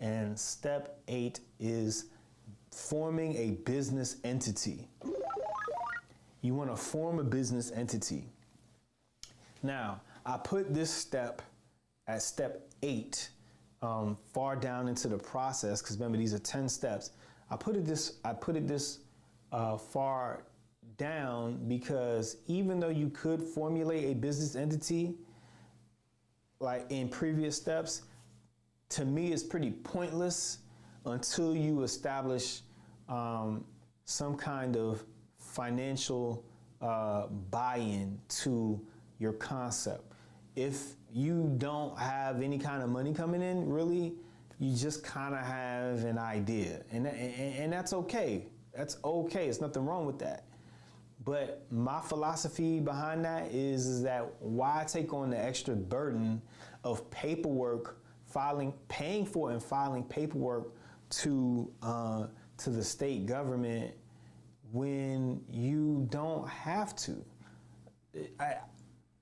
And step 8 is forming a business entity. You want to form a business entity. Now, I put this step at step 8, far down into the process, because remember, these are 10 steps. I put it this far down because even though you could formulate a business entity like in previous steps, to me it's pretty pointless until you establish some kind of financial buy-in to your concept. If you don't have any kind of money coming in, really, you just kind of have an idea, and that's okay. That's okay. There's nothing wrong with that. But my philosophy behind that is that why take on the extra burden of paperwork, paying for and filing paperwork to the state government when you don't have to?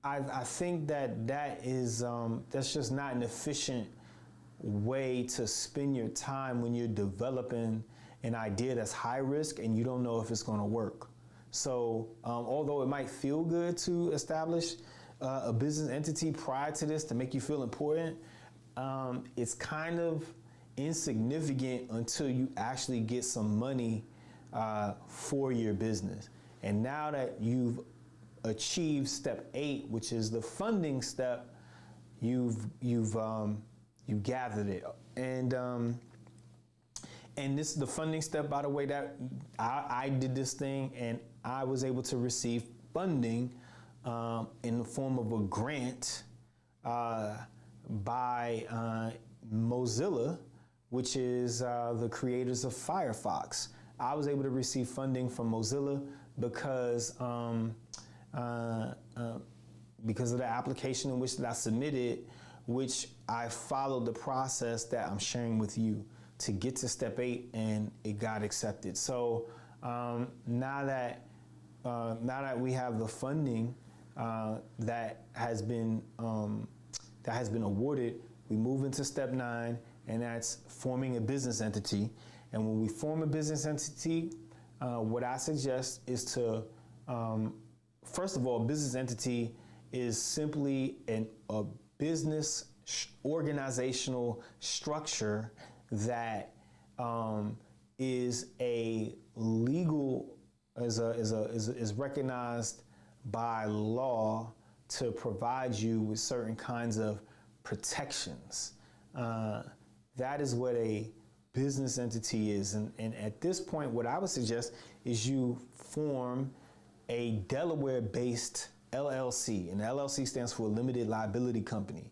I think that is that's just not an efficient way to spend your time when you're developing an idea that's high risk and you don't know if it's going to work. So although it might feel good to establish a business entity prior to this to make you feel important, it's kind of insignificant until you actually get some money for your business. And now that you've achieved step 8, which is the funding step, you've gathered it. And this is the funding step, by the way, that I did this thing and I was able to receive funding in the form of a grant by Mozilla, which is the creators of Firefox. I was able to receive funding from Mozilla because of the application in which that I submitted, which I followed the process that I'm sharing with you to get to step 8, and it got accepted. So now that we have the funding that has been awarded, we move into step 9, and that's forming a business entity. And when we form a business entity, what I suggest is to first of all, a business entity is simply a business organizational structure that is a legal, is recognized by law to provide you with certain kinds of protections. That is what a business entity is. And at this point, what I would suggest is you form a Delaware-based LLC, and LLC stands for Limited Liability Company.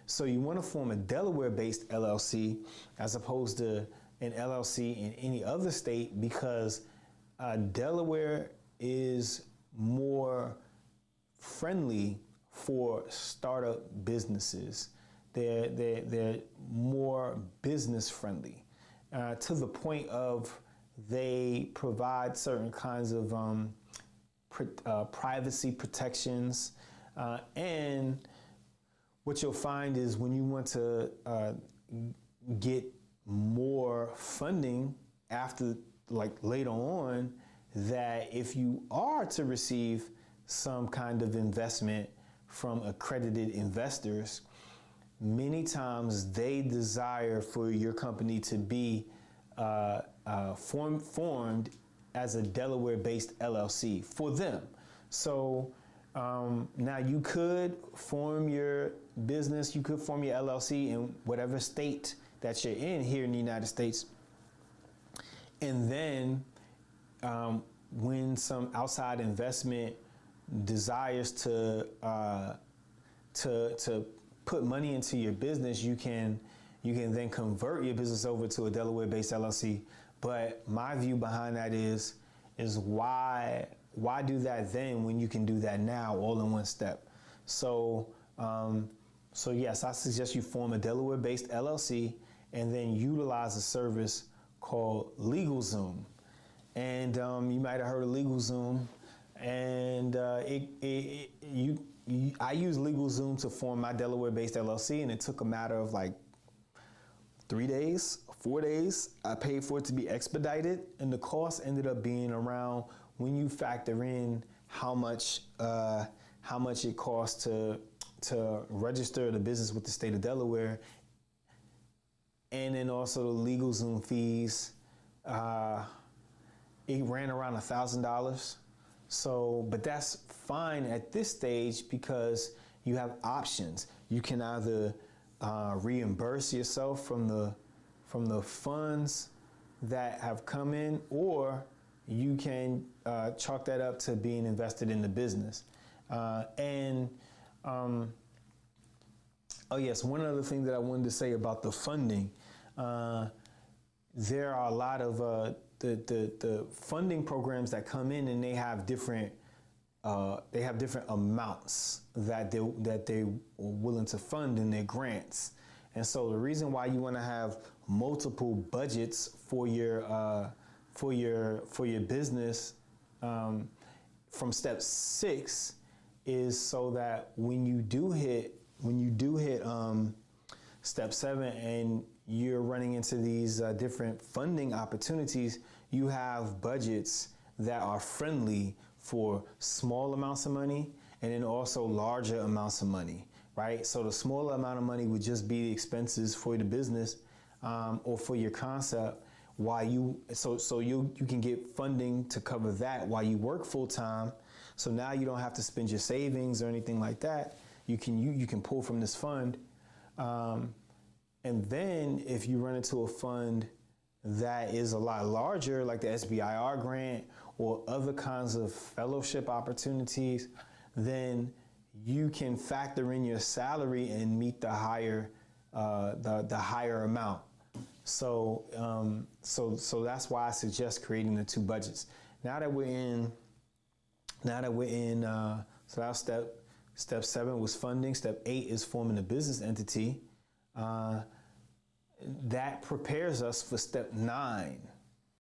So you want to form a Delaware-based LLC as opposed to an LLC in any other state, because Delaware is more friendly for startup businesses. They're more business friendly to the point of they provide certain kinds of privacy protections, and what you'll find is when you want to get more funding after, like later on, that if you are to receive some kind of investment from accredited investors, many times they desire for your company to be formed as a Delaware-based LLC for them. So now you could form your business, you could form your LLC in whatever state that you're in here in the United States. And then when some outside investment desires to put money into your business, you can then convert your business over to a Delaware-based LLC. But my view behind that is why do that then when you can do that now all in one step? So yes, I suggest you form a Delaware-based LLC and then utilize a service called LegalZoom. And you might have heard of LegalZoom, and I use LegalZoom to form my Delaware-based LLC, and it took a matter of like 3 days, 4 days. I paid for it to be expedited, and the cost ended up being around, when you factor in how much it costs to register the business with the state of Delaware, and then also the legal Zoom fees. It ran around $1,000. So, but that's fine at this stage because you have options. You can either reimburse yourself from the funds that have come in, or you can chalk that up to being invested in the business. Oh yes, one other thing that I wanted to say about the funding. There are a lot of the funding programs that come in, and they have different amounts that they are willing to fund in their grants. And so the reason why you want to have multiple budgets for your business from step 6 is so that when you do hit step 7 and you're running into these different funding opportunities, you have budgets that are friendly for small amounts of money and then also larger amounts of money, right? So the smaller amount of money would just be the expenses for the business or for your concept, while you can get funding to cover that while you work full time. So now you don't have to spend your savings or anything like that. You can pull from this fund. And then if you run into a fund that is a lot larger, like the SBIR grant or other kinds of fellowship opportunities, then you can factor in your salary and meet the higher amount. So that's why I suggest creating the 2 budgets. Now that we're in, so that step 7 was funding. Step 8 is forming a business entity. That prepares us for step 9.